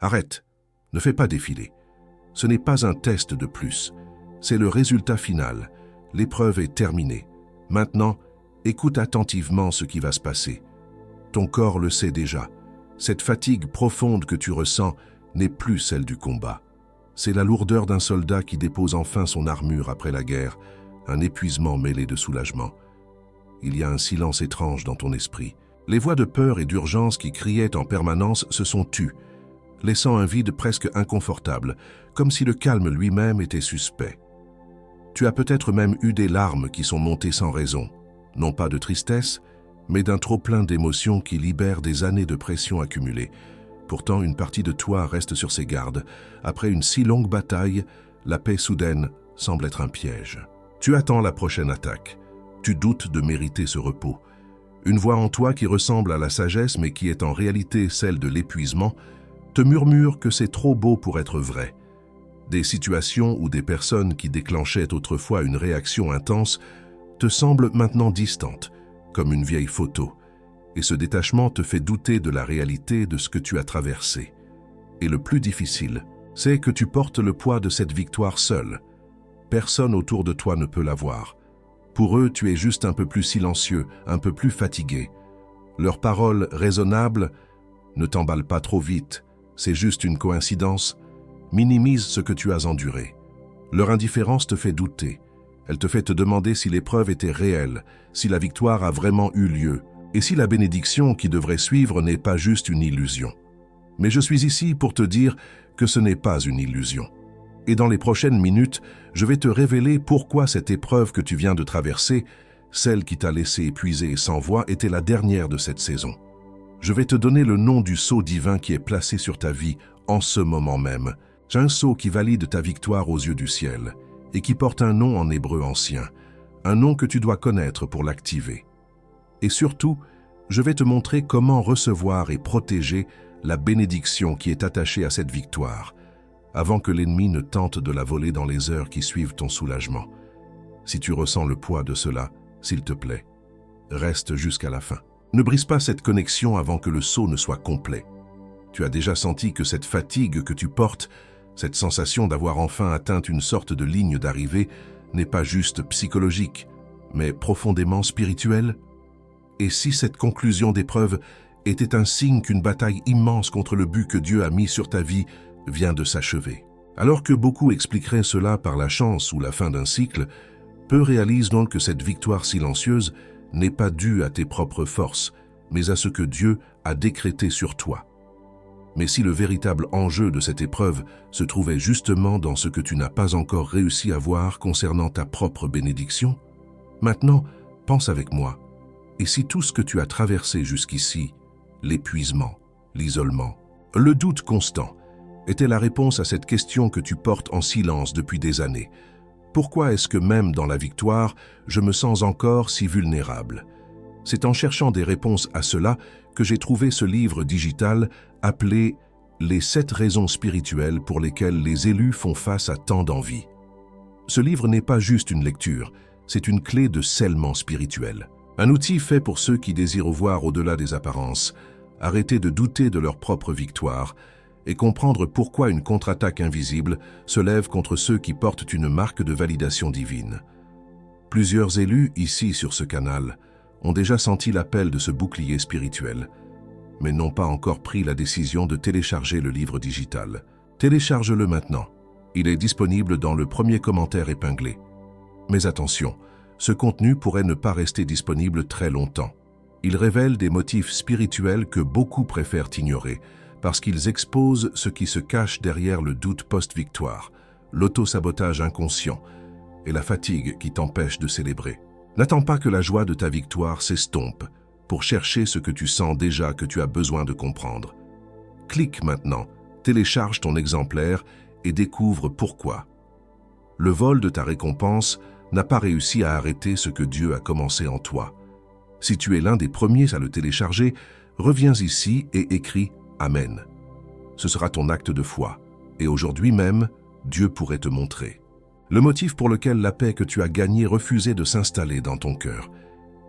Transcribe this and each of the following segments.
Arrête, ne fais pas défiler. Ce n'est pas un test de plus, c'est le résultat final. L'épreuve est terminée. Maintenant, écoute attentivement ce qui va se passer. Ton corps le sait déjà. Cette fatigue profonde que tu ressens n'est plus celle du combat. C'est la lourdeur d'un soldat qui dépose enfin son armure après la guerre, un épuisement mêlé de soulagement. Il y a un silence étrange dans ton esprit. Les voix de peur et d'urgence qui criaient en permanence se sont tues, laissant un vide presque inconfortable, comme si le calme lui-même était suspect. Tu as peut-être même eu des larmes qui sont montées sans raison, non pas de tristesse, mais d'un trop-plein d'émotions qui libèrent des années de pression accumulée. Pourtant, une partie de toi reste sur ses gardes. Après une si longue bataille, la paix soudaine semble être un piège. Tu attends la prochaine attaque. Tu doutes de mériter ce repos. Une voix en toi qui ressemble à la sagesse, mais qui est en réalité celle de l'épuisement, te murmure que c'est trop beau pour être vrai. Des situations ou des personnes qui déclenchaient autrefois une réaction intense te semblent maintenant distantes, comme une vieille photo, et ce détachement te fait douter de la réalité de ce que tu as traversé. Et le plus difficile, c'est que tu portes le poids de cette victoire seul. Personne autour de toi ne peut la voir. Pour eux, tu es juste un peu plus silencieux, un peu plus fatigué. Leurs paroles raisonnables ne t'emballent pas trop vite, c'est juste une coïncidence, minimisent ce que tu as enduré. Leur indifférence te fait douter. Elle te fait te demander si l'épreuve était réelle, si la victoire a vraiment eu lieu, et si la bénédiction qui devrait suivre n'est pas juste une illusion. Mais je suis ici pour te dire que ce n'est pas une illusion. Et dans les prochaines minutes, je vais te révéler pourquoi cette épreuve que tu viens de traverser, celle qui t'a laissé épuisé et sans voix, était la dernière de cette saison. Je vais te donner le nom du sceau divin qui est placé sur ta vie en ce moment même. J'ai un sceau qui valide ta victoire aux yeux du ciel et qui porte un nom en hébreu ancien, un nom que tu dois connaître pour l'activer. Et surtout, je vais te montrer comment recevoir et protéger la bénédiction qui est attachée à cette victoire, avant que l'ennemi ne tente de la voler dans les heures qui suivent ton soulagement. Si tu ressens le poids de cela, s'il te plaît, reste jusqu'à la fin. Ne brise pas cette connexion avant que le saut ne soit complet. Tu as déjà senti que cette fatigue que tu portes, cette sensation d'avoir enfin atteint une sorte de ligne d'arrivée, n'est pas juste psychologique, mais profondément spirituelle? Et si cette conclusion d'épreuve était un signe qu'une bataille immense contre le but que Dieu a mis sur ta vie vient de s'achever? Alors que beaucoup expliqueraient cela par la chance ou la fin d'un cycle, peu réalisent donc que cette victoire silencieuse n'est pas due à tes propres forces, mais à ce que Dieu a décrété sur toi. Mais si le véritable enjeu de cette épreuve se trouvait justement dans ce que tu n'as pas encore réussi à voir concernant ta propre bénédiction, maintenant, pense avec moi. Et si tout ce que tu as traversé jusqu'ici, l'épuisement, l'isolement, le doute constant, était la réponse à cette question que tu portes en silence depuis des années? Pourquoi est-ce que même dans la victoire, je me sens encore si vulnérable? C'est en cherchant des réponses à cela que j'ai trouvé ce livre digital appelé « Les 7 raisons spirituelles pour lesquelles les élus font face à tant d'envie ». Ce livre n'est pas juste une lecture, c'est une clé de scellement spirituel. Un outil fait pour ceux qui désirent voir au-delà des apparences, arrêter de douter de leur propre victoire et comprendre pourquoi une contre-attaque invisible se lève contre ceux qui portent une marque de validation divine. Plusieurs élus, ici sur ce canal, ont déjà senti l'appel de ce bouclier spirituel, mais n'ont pas encore pris la décision de télécharger le livre digital. Télécharge-le maintenant. Il est disponible dans le premier commentaire épinglé. Mais attention, ce contenu pourrait ne pas rester disponible très longtemps. Il révèle des motifs spirituels que beaucoup préfèrent ignorer, parce qu'ils exposent ce qui se cache derrière le doute post-victoire, l'auto-sabotage inconscient et la fatigue qui t'empêche de célébrer. N'attends pas que la joie de ta victoire s'estompe pour chercher ce que tu sens déjà que tu as besoin de comprendre. Clique maintenant, télécharge ton exemplaire et découvre pourquoi. Le vol de ta récompense n'a pas réussi à arrêter ce que Dieu a commencé en toi. Si tu es l'un des premiers à le télécharger, reviens ici et écris « Amen ». Ce sera ton acte de foi, et aujourd'hui même, Dieu pourrait te montrer le motif pour lequel la paix que tu as gagnée refusait de s'installer dans ton cœur.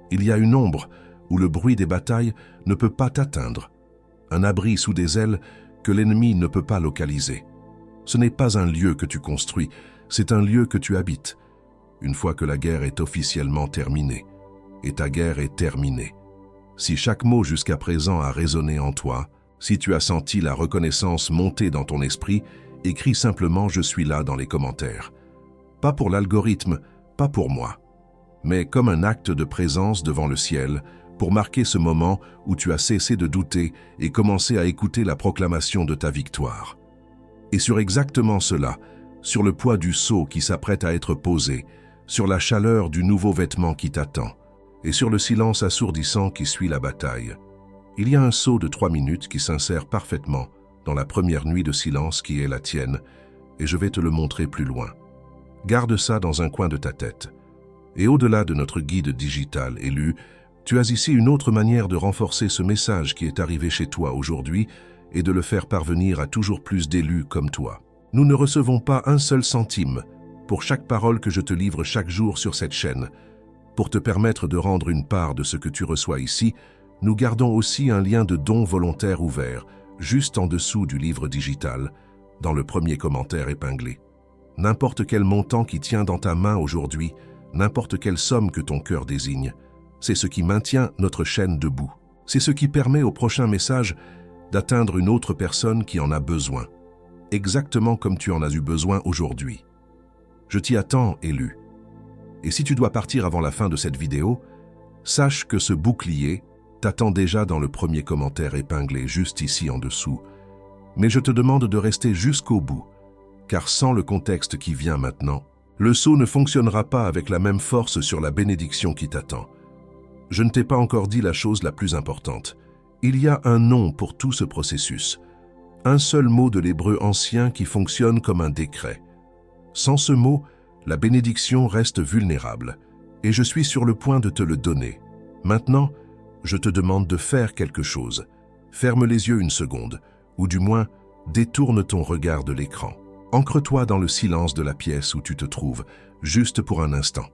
Il y a une ombre où le bruit des batailles ne peut pas t'atteindre, un abri sous des ailes que l'ennemi ne peut pas localiser. Ce n'est pas un lieu que tu construis, c'est un lieu que tu habites. Une fois que la guerre est officiellement terminée, et ta guerre est terminée. Si chaque mot jusqu'à présent a résonné en toi, si tu as senti la reconnaissance monter dans ton esprit, écris simplement « Je suis là » dans les commentaires. Pas pour l'algorithme, pas pour moi, mais comme un acte de présence devant le ciel, pour marquer ce moment où tu as cessé de douter et commencé à écouter la proclamation de ta victoire. Et sur exactement cela, sur le poids du sceau qui s'apprête à être posé, sur la chaleur du nouveau vêtement qui t'attend, et sur le silence assourdissant qui suit la bataille, il y a un saut de 3 minutes qui s'insère parfaitement dans la première nuit de silence qui est la tienne, et je vais te le montrer plus loin. Garde ça dans un coin de ta tête. Et au-delà de notre guide digital élu, tu as ici une autre manière de renforcer ce message qui est arrivé chez toi aujourd'hui et de le faire parvenir à toujours plus d'élus comme toi. Nous ne recevons pas un seul centime pour chaque parole que je te livre chaque jour sur cette chaîne. Pour te permettre de rendre une part de ce que tu reçois ici, nous gardons aussi un lien de don volontaire ouvert, juste en dessous du livre digital, dans le premier commentaire épinglé. N'importe quel montant qui tient dans ta main aujourd'hui, n'importe quelle somme que ton cœur désigne, c'est ce qui maintient notre chaîne debout. C'est ce qui permet au prochain message d'atteindre une autre personne qui en a besoin, exactement comme tu en as eu besoin aujourd'hui. Je t'y attends, élu. Et si tu dois partir avant la fin de cette vidéo, sache que ce bouclier t'attend déjà dans le premier commentaire épinglé, juste ici en dessous. Mais je te demande de rester jusqu'au bout, car sans le contexte qui vient maintenant, le sceau ne fonctionnera pas avec la même force sur la bénédiction qui t'attend. Je ne t'ai pas encore dit la chose la plus importante. Il y a un nom pour tout ce processus. Un seul mot de l'hébreu ancien qui fonctionne comme un décret. Sans ce mot, la bénédiction reste vulnérable, et je suis sur le point de te le donner. Maintenant, je te demande de faire quelque chose. Ferme les yeux une seconde, ou du moins, détourne ton regard de l'écran. Ancre-toi dans le silence de la pièce où tu te trouves, juste pour un instant.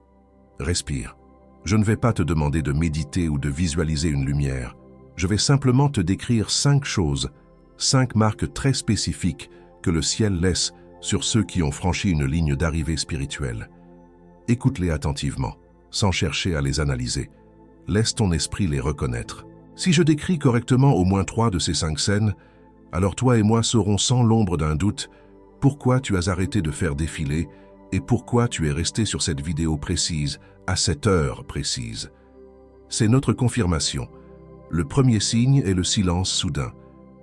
Respire. Je ne vais pas te demander de méditer ou de visualiser une lumière. Je vais simplement te décrire 5 choses, 5 marques très spécifiques que le ciel laisse sur ceux qui ont franchi une ligne d'arrivée spirituelle. Écoute-les attentivement, sans chercher à les analyser. Laisse ton esprit les reconnaître. Si je décris correctement au moins 3 de ces 5 scènes, alors toi et moi saurons sans l'ombre d'un doute pourquoi tu as arrêté de faire défiler et pourquoi tu es resté sur cette vidéo précise, à cette heure précise. C'est notre confirmation. Le premier signe est le silence soudain.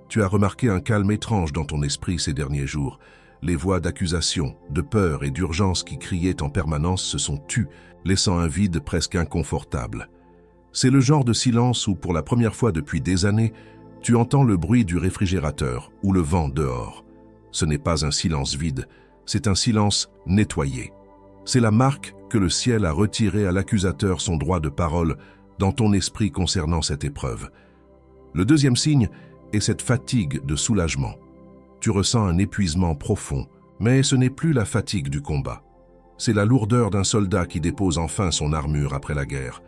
Tu as remarqué un calme étrange dans ton esprit ces derniers jours. Les voix d'accusation, de peur et d'urgence qui criaient en permanence se sont tues, laissant un vide presque inconfortable. C'est le genre de silence où, pour la première fois depuis des années, tu entends le bruit du réfrigérateur ou le vent dehors. Ce n'est pas un silence vide, c'est un silence nettoyé. C'est la marque que le ciel a retiré à l'accusateur son droit de parole dans ton esprit concernant cette épreuve. Le deuxième signe est cette fatigue de soulagement. Tu ressens un épuisement profond, mais ce n'est plus la fatigue du combat. C'est la lourdeur d'un soldat qui dépose enfin son armure après la guerre.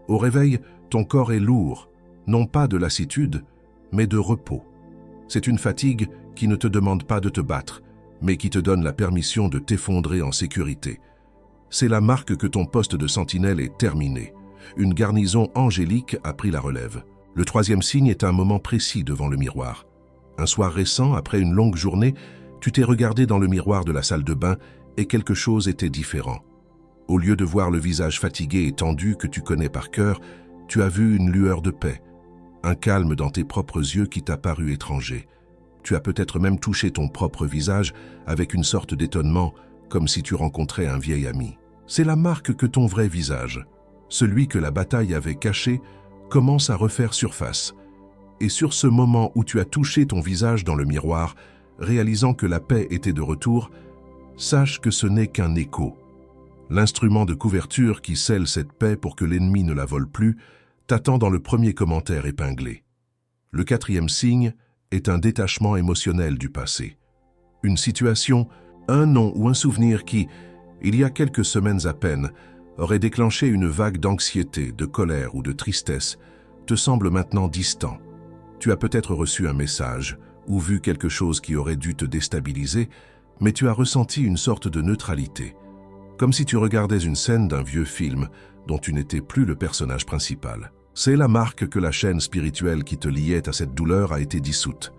Au réveil, ton corps est lourd, non pas de lassitude, mais de repos. C'est une fatigue qui ne te demande pas de te battre, mais qui te donne la permission de t'effondrer en sécurité. C'est la marque que ton poste de sentinelle est terminé. Une garnison angélique a pris la relève. Le troisième signe est un moment précis devant le miroir. Un soir récent, après une longue journée, tu t'es regardé dans le miroir de la salle de bain et quelque chose était différent. Au lieu de voir le visage fatigué et tendu que tu connais par cœur, tu as vu une lueur de paix, un calme dans tes propres yeux qui t'a paru étranger. Tu as peut-être même touché ton propre visage avec une sorte d'étonnement, comme si tu rencontrais un vieil ami. C'est la marque que ton vrai visage, celui que la bataille avait caché, commence à refaire surface. Et sur ce moment où tu as touché ton visage dans le miroir, réalisant que la paix était de retour, sache que ce n'est qu'un écho. L'instrument de couverture qui scelle cette paix pour que l'ennemi ne la vole plus t'attend dans le premier commentaire épinglé. Le quatrième signe est un détachement émotionnel du passé. Une situation, un nom ou un souvenir qui, il y a quelques semaines à peine, aurait déclenché une vague d'anxiété, de colère ou de tristesse, te semble maintenant distant. Tu as peut-être reçu un message ou vu quelque chose qui aurait dû te déstabiliser, mais tu as ressenti une sorte de neutralité, comme si tu regardais une scène d'un vieux film dont tu n'étais plus le personnage principal. C'est la marque que la chaîne spirituelle qui te liait à cette douleur a été dissoute.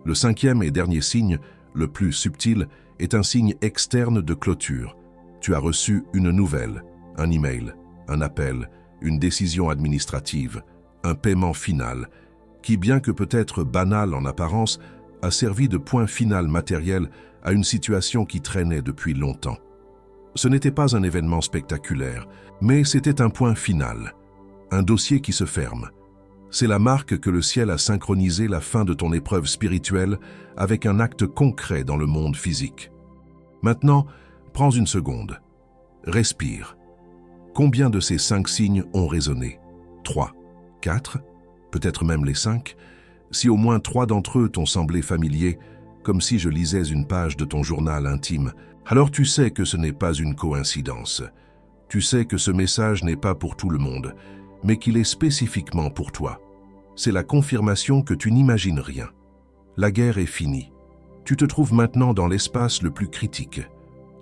Le cinquième et dernier signe, le plus subtil, est un signe externe de clôture. Tu as reçu une nouvelle, un email, un appel, une décision administrative, un paiement final, qui, bien que peut-être banal en apparence, a servi de point final matériel à une situation qui traînait depuis longtemps. Ce n'était pas un événement spectaculaire, mais c'était un point final, un dossier qui se ferme. C'est la marque que le ciel a synchronisé la fin de ton épreuve spirituelle avec un acte concret dans le monde physique. Maintenant, prends une seconde. Respire. Combien de ces 5 signes ont résonné? 3, 4, peut-être même les 5. Si au moins 3 d'entre eux t'ont semblé familiers, comme si je lisais une page de ton journal intime, alors tu sais que ce n'est pas une coïncidence. Tu sais que ce message n'est pas pour tout le monde, mais qu'il est spécifiquement pour toi. C'est la confirmation que tu n'imagines rien. La guerre est finie. Tu te trouves maintenant dans l'espace le plus critique,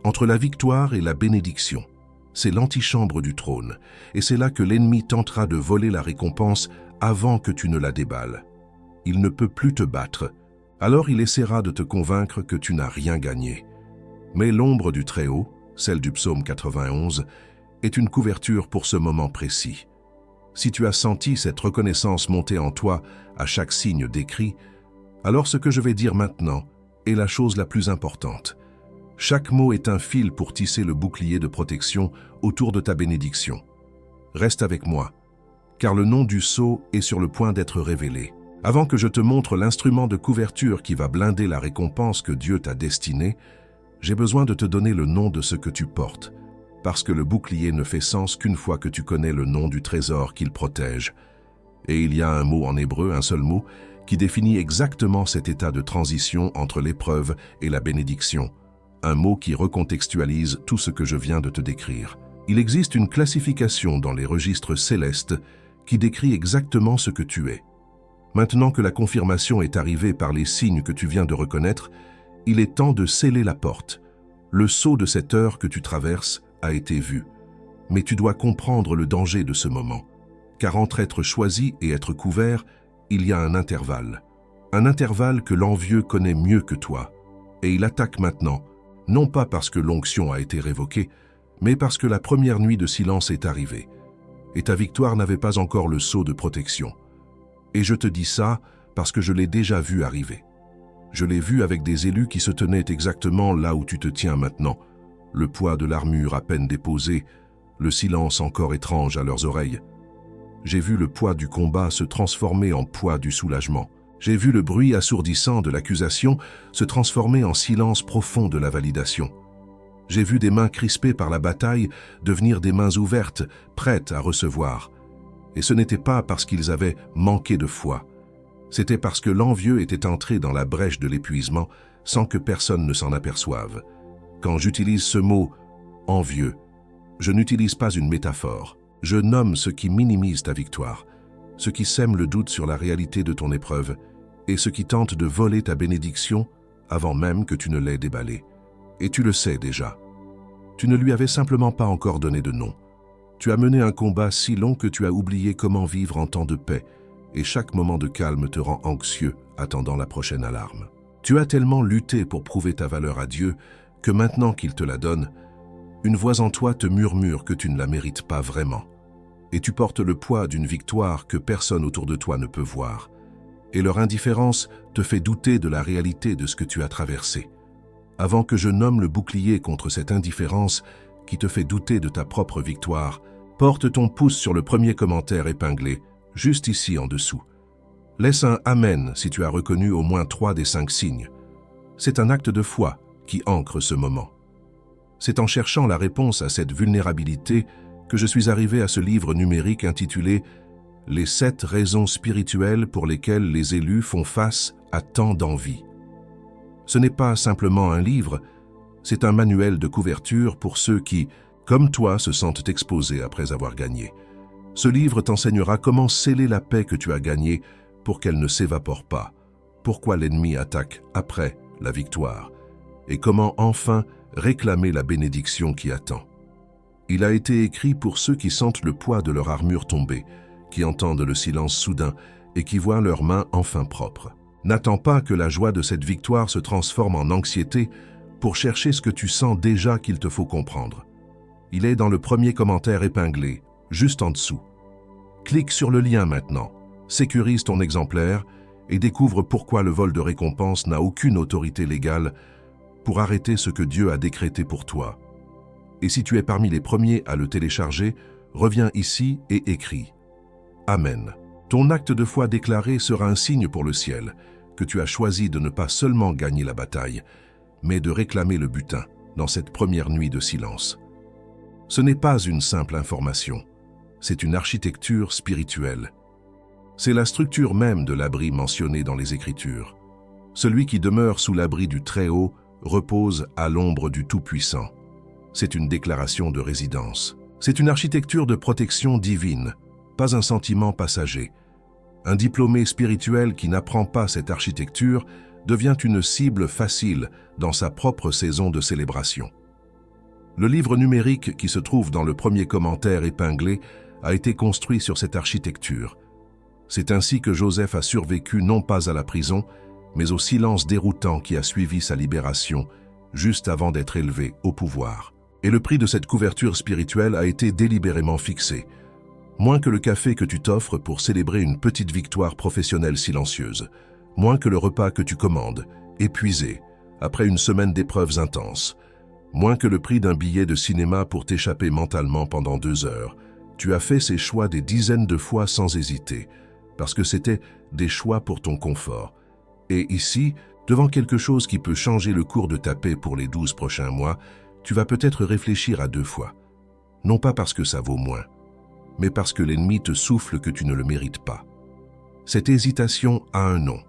entre la victoire et la bénédiction. C'est l'antichambre du trône, et c'est là que l'ennemi tentera de voler la récompense avant que tu ne la déballes. Il ne peut plus te battre, alors il essaiera de te convaincre que tu n'as rien gagné. Mais l'ombre du Très-Haut, celle du psaume 91, est une couverture pour ce moment précis. Si tu as senti cette reconnaissance monter en toi à chaque signe décrit, alors ce que je vais dire maintenant est la chose la plus importante. Chaque mot est un fil pour tisser le bouclier de protection autour de ta bénédiction. Reste avec moi, car le nom du sceau est sur le point d'être révélé. Avant que je te montre l'instrument de couverture qui va blinder la récompense que Dieu t'a destinée, j'ai besoin de te donner le nom de ce que tu portes, parce que le bouclier ne fait sens qu'une fois que tu connais le nom du trésor qu'il protège. Et il y a un mot en hébreu, un seul mot, qui définit exactement cet état de transition entre l'épreuve et la bénédiction. Un mot qui recontextualise tout ce que je viens de te décrire. Il existe une classification dans les registres célestes qui décrit exactement ce que tu es. Maintenant que la confirmation est arrivée par les signes que tu viens de reconnaître, il est temps de sceller la porte. Le sceau de cette heure que tu traverses a été vu. Mais tu dois comprendre le danger de ce moment. Car entre être choisi et être couvert, il y a un intervalle. Un intervalle que l'envieux connaît mieux que toi. Et il attaque maintenant, non pas parce que l'onction a été révoquée, mais parce que la première nuit de silence est arrivée. Et ta victoire n'avait pas encore le sceau de protection. Et je te dis ça parce que je l'ai déjà vu arriver. Je l'ai vu avec des élus qui se tenaient exactement là où tu te tiens maintenant, le poids de l'armure à peine déposé, le silence encore étrange à leurs oreilles. J'ai vu le poids du combat se transformer en poids du soulagement. J'ai vu le bruit assourdissant de l'accusation se transformer en silence profond de la validation. J'ai vu des mains crispées par la bataille devenir des mains ouvertes, prêtes à recevoir. Et ce n'était pas parce qu'ils avaient manqué de foi. C'était parce que l'envieux était entré dans la brèche de l'épuisement sans que personne ne s'en aperçoive. Quand j'utilise ce mot « envieux », je n'utilise pas une métaphore. Je nomme ce qui minimise ta victoire, ce qui sème le doute sur la réalité de ton épreuve et ce qui tente de voler ta bénédiction avant même que tu ne l'aies déballée. Et tu le sais déjà. Tu ne lui avais simplement pas encore donné de nom. Tu as mené un combat si long que tu as oublié comment vivre en temps de paix, et chaque moment de calme te rend anxieux, attendant la prochaine alarme. Tu as tellement lutté pour prouver ta valeur à Dieu que maintenant qu'il te la donne, une voix en toi te murmure que tu ne la mérites pas vraiment. Et tu portes le poids d'une victoire que personne autour de toi ne peut voir. Et leur indifférence te fait douter de la réalité de ce que tu as traversé. Avant que je nomme le bouclier contre cette indifférence qui te fait douter de ta propre victoire, porte ton pouce sur le premier commentaire épinglé, juste ici en dessous. Laisse un « Amen » si tu as reconnu au moins 3 des 5 signes. C'est un acte de foi qui ancre ce moment. C'est en cherchant la réponse à cette vulnérabilité que je suis arrivé à ce livre numérique intitulé « Les 7 raisons spirituelles pour lesquelles les élus font face à tant d'envie ». Ce n'est pas simplement un livre, c'est un manuel de couverture pour ceux qui, comme toi, se sentent exposés après avoir gagné. Ce livre t'enseignera comment sceller la paix que tu as gagnée pour qu'elle ne s'évapore pas. pourquoi l'ennemi attaque après la victoire et comment enfin réclamer la bénédiction qui attend. Il a été écrit pour ceux qui sentent le poids de leur armure tomber, qui entendent le silence soudain et qui voient leurs mains enfin propres. N'attends pas que la joie de cette victoire se transforme en anxiété pour chercher ce que tu sens déjà qu'il te faut comprendre. Il est dans le premier commentaire épinglé, juste en dessous. Clique sur le lien maintenant, sécurise ton exemplaire et découvre pourquoi le vol de récompense n'a aucune autorité légale pour arrêter ce que Dieu a décrété pour toi. Et si tu es parmi les premiers à le télécharger, reviens ici et écris « Amen ». Ton acte de foi déclaré sera un signe pour le ciel que tu as choisi de ne pas seulement gagner la bataille, mais de réclamer le butin dans cette première nuit de silence. Ce n'est pas une simple information, c'est une architecture spirituelle. C'est la structure même de l'abri mentionné dans les Écritures. Celui qui demeure sous l'abri du Très-Haut repose à l'ombre du Tout-Puissant. C'est une déclaration de résidence. C'est une architecture de protection divine, pas un sentiment passager. Un diplômé spirituel qui n'apprend pas cette architecture devient une cible facile dans sa propre saison de célébration. Le livre numérique qui se trouve dans le premier commentaire épinglé a été construit sur cette architecture. C'est ainsi que Joseph a survécu non pas à la prison, mais au silence déroutant qui a suivi sa libération, juste avant d'être élevé au pouvoir. Et le prix de cette couverture spirituelle a été délibérément fixé. Moins que le café que tu t'offres pour célébrer une petite victoire professionnelle silencieuse. Moins que le repas que tu commandes, épuisé, après une semaine d'épreuves intenses. Moins que le prix d'un billet de cinéma pour t'échapper mentalement pendant 2 heures. Tu as fait ces choix des dizaines de fois sans hésiter, parce que c'était des choix pour ton confort. Et ici, devant quelque chose qui peut changer le cours de ta paix pour les 12 prochains mois, tu vas peut-être réfléchir à 2 fois. Non pas parce que ça vaut moins, mais parce que l'ennemi te souffle que tu ne le mérites pas. Cette hésitation a un nom.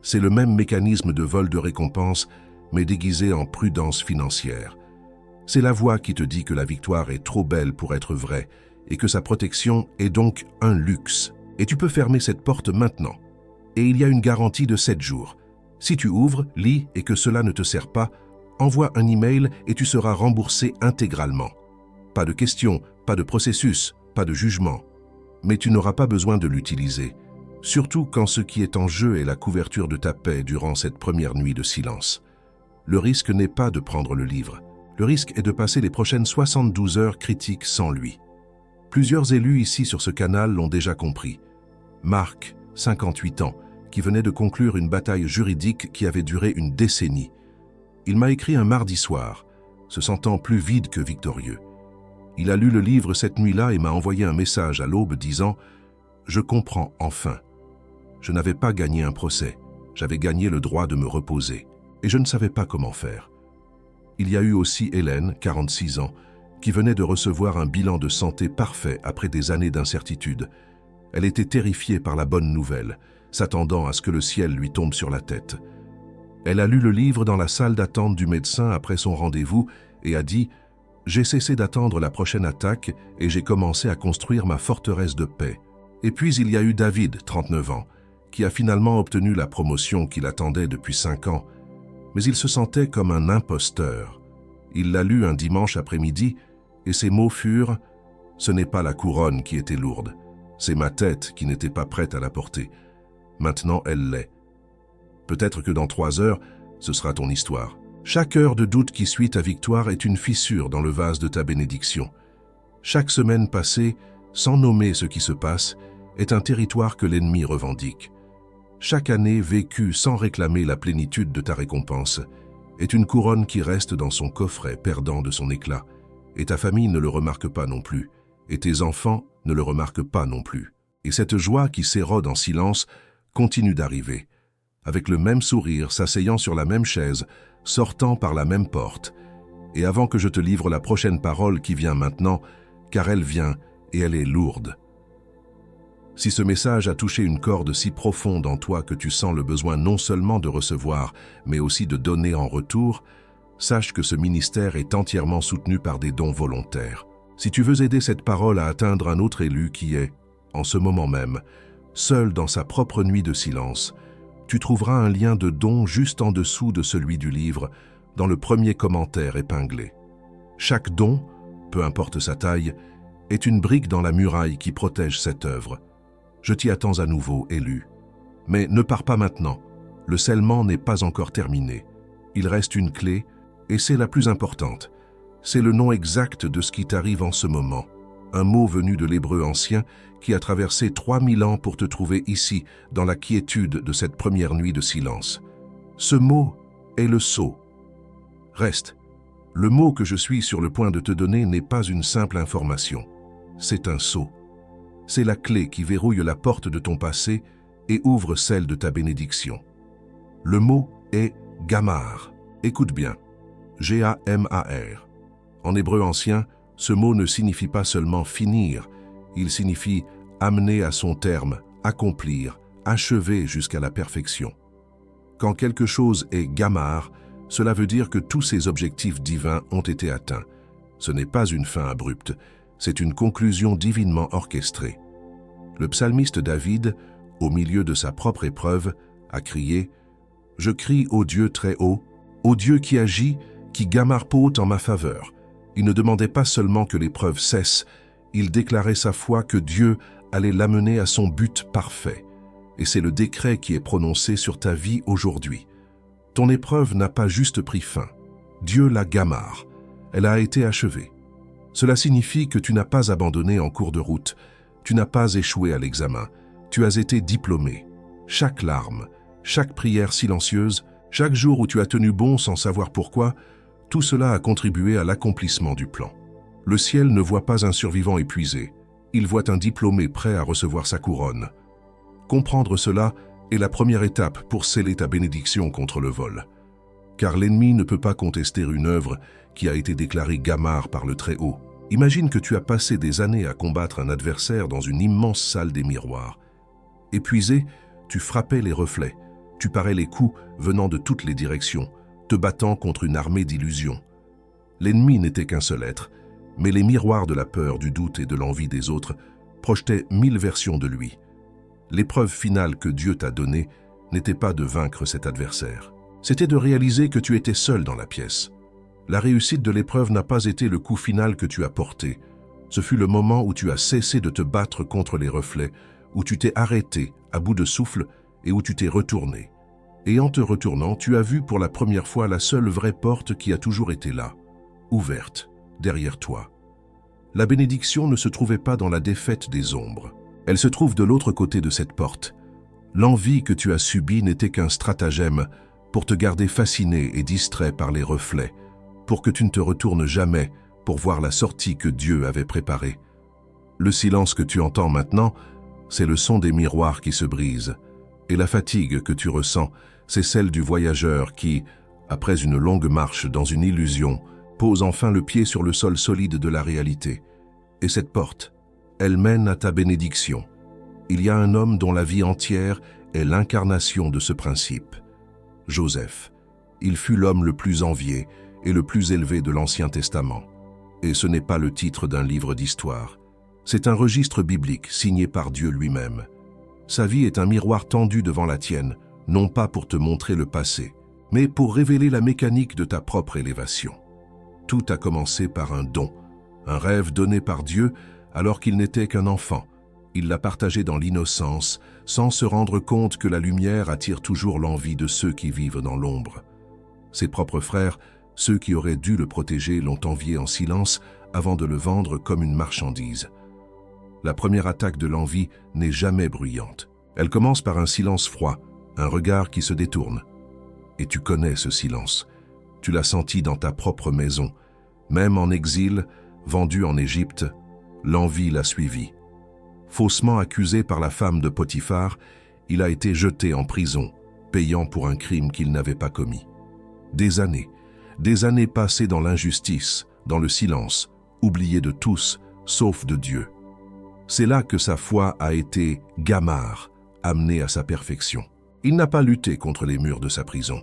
C'est le même mécanisme de vol de récompense, mais déguisé en prudence financière. C'est la voix qui te dit que la victoire est trop belle pour être vraie et que sa protection est donc un luxe. Et tu peux fermer cette porte maintenant. Et il y a une garantie de 7 jours. Si tu ouvres, lis et que cela ne te sert pas, envoie un email et tu seras remboursé intégralement. Pas de questions, pas de processus, pas de jugement. Mais tu n'auras pas besoin de l'utiliser, surtout quand ce qui est en jeu est la couverture de ta paix durant cette première nuit de silence. Le risque n'est pas de prendre le livre. Le risque est de passer les prochaines 72 heures critiques sans lui. Plusieurs élus ici sur ce canal l'ont déjà compris. Marc, 58 ans, qui venait de conclure une bataille juridique qui avait duré une décennie. Il m'a écrit un mardi soir, se sentant plus vide que victorieux. Il a lu le livre cette nuit-là et m'a envoyé un message à l'aube disant « Je comprends enfin. Je n'avais pas gagné un procès, j'avais gagné le droit de me reposer. Et je ne savais pas comment faire. » Il y a eu aussi Hélène, 46 ans, qui venait de recevoir un bilan de santé parfait après des années d'incertitude. Elle était terrifiée par la bonne nouvelle, s'attendant à ce que le ciel lui tombe sur la tête. Elle a lu le livre dans la salle d'attente du médecin après son rendez-vous et a dit « J'ai cessé d'attendre la prochaine attaque et j'ai commencé à construire ma forteresse de paix. » Et puis il y a eu David, 39 ans, qui a finalement obtenu la promotion qu'il attendait depuis 5 ans. Mais il se sentait comme un imposteur. Il l'a lu un dimanche après-midi et ses mots furent « Ce n'est pas la couronne qui était lourde, c'est ma tête qui n'était pas prête à la porter. Maintenant, elle l'est. Peut-être que dans 3 heures, ce sera ton histoire. » Chaque heure de doute qui suit ta victoire est une fissure dans le vase de ta bénédiction. Chaque semaine passée, sans nommer ce qui se passe, est un territoire que l'ennemi revendique. Chaque année vécue sans réclamer la plénitude de ta récompense est une couronne qui reste dans son coffret perdant de son éclat, et ta famille ne le remarque pas non plus, et tes enfants ne le remarquent pas non plus. Et cette joie qui s'érode en silence continue d'arriver, avec le même sourire, s'asseyant sur la même chaise, sortant par la même porte. Et avant que je te livre la prochaine parole qui vient maintenant, car elle vient et elle est lourde. Si ce message a touché une corde si profonde en toi que tu sens le besoin non seulement de recevoir, mais aussi de donner en retour, sache que ce ministère est entièrement soutenu par des dons volontaires. Si tu veux aider cette parole à atteindre un autre élu qui est, en ce moment même, seul dans sa propre nuit de silence, Tu trouveras un lien de don juste en dessous de celui du livre, dans le premier commentaire épinglé. Chaque don, peu importe sa taille, est une brique dans la muraille qui protège cette œuvre. Je t'y attends à nouveau, élu. Mais ne pars pas maintenant. Le scellement n'est pas encore terminé. Il reste une clé, et c'est la plus importante. C'est le nom exact de ce qui t'arrive en ce moment. Un mot venu de l'hébreu ancien qui a traversé 3000 ans pour te trouver ici, dans la quiétude de cette première nuit de silence. Ce mot est le sceau. Reste. Le mot que je suis sur le point de te donner n'est pas une simple information. C'est un sceau. C'est la clé qui verrouille la porte de ton passé et ouvre celle de ta bénédiction. Le mot est Gamar. Écoute bien. G-A-M-A-R. En hébreu ancien, ce mot ne signifie pas seulement finir, il signifie amener à son terme, accomplir, achever jusqu'à la perfection. Quand quelque chose est Gamar, cela veut dire que tous ses objectifs divins ont été atteints. Ce n'est pas une fin abrupte, c'est une conclusion divinement orchestrée. Le psalmiste David, au milieu de sa propre épreuve, a crié « Je crie au Dieu très haut, au Dieu qui agit, qui gamarpote en ma faveur. » Il ne demandait pas seulement que l'épreuve cesse, il déclarait sa foi que Dieu allait l'amener à son but parfait. Et c'est le décret qui est prononcé sur ta vie aujourd'hui. Ton épreuve n'a pas juste pris fin. Dieu la gamar. Elle a été achevée. Cela signifie que tu n'as pas abandonné en cours de route. Tu n'as pas échoué à l'examen. Tu as été diplômé. Chaque larme, chaque prière silencieuse, chaque jour où tu as tenu bon sans savoir pourquoi, tout cela a contribué à l'accomplissement du plan. Le ciel ne voit pas un survivant épuisé. Il voit un diplômé prêt à recevoir sa couronne. Comprendre cela est la première étape pour sceller ta bénédiction contre le vol. Car l'ennemi ne peut pas contester une œuvre qui a été déclarée gamar par le Très-Haut. Imagine que tu as passé des années à combattre un adversaire dans une immense salle des miroirs. Épuisé, tu frappais les reflets, tu parais les coups venant de toutes les directions, te battant contre une armée d'illusions. L'ennemi n'était qu'un seul être, mais les miroirs de la peur, du doute et de l'envie des autres projetaient 1000 versions de lui. L'épreuve finale que Dieu t'a donnée n'était pas de vaincre cet adversaire. C'était de réaliser que tu étais seul dans la pièce. La réussite de l'épreuve n'a pas été le coup final que tu as porté. Ce fut le moment où tu as cessé de te battre contre les reflets, où tu t'es arrêté, à bout de souffle, et où tu t'es retourné. Et en te retournant, tu as vu pour la première fois la seule vraie porte qui a toujours été là, ouverte, derrière toi. La bénédiction ne se trouvait pas dans la défaite des ombres. Elle se trouve de l'autre côté de cette porte. L'envie que tu as subie n'était qu'un stratagème pour te garder fasciné et distrait par les reflets, pour que tu ne te retournes jamais pour voir la sortie que Dieu avait préparée. Le silence que tu entends maintenant, c'est le son des miroirs qui se brisent, et la fatigue que tu ressens, c'est celle du voyageur qui, après une longue marche dans une illusion, pose enfin le pied sur le sol solide de la réalité. Et cette porte, elle mène à ta bénédiction. Il y a un homme dont la vie entière est l'incarnation de ce principe. Joseph. Il fut l'homme le plus envié et le plus élevé de l'Ancien Testament. Et ce n'est pas le titre d'un livre d'histoire. C'est un registre biblique signé par Dieu lui-même. Sa vie est un miroir tendu devant la tienne, non pas pour te montrer le passé, mais pour révéler la mécanique de ta propre élévation. Tout a commencé par un don, un rêve donné par Dieu alors qu'il n'était qu'un enfant. Il l'a partagé dans l'innocence, sans se rendre compte que la lumière attire toujours l'envie de ceux qui vivent dans l'ombre. Ses propres frères, ceux qui auraient dû le protéger, l'ont envié en silence avant de le vendre comme une marchandise. La première attaque de l'envie n'est jamais bruyante. Elle commence par un silence froid, un regard qui se détourne. Et tu connais ce silence. Tu l'as senti dans ta propre maison. Même en exil, vendu en Égypte, l'envie l'a suivi. Faussement accusé par la femme de Potiphar, il a été jeté en prison, payant pour un crime qu'il n'avait pas commis. Des années passées dans l'injustice, dans le silence, oublié de tous, sauf de Dieu. C'est là que sa foi a été gamar, amenée à sa perfection. Il n'a pas lutté contre les murs de sa prison.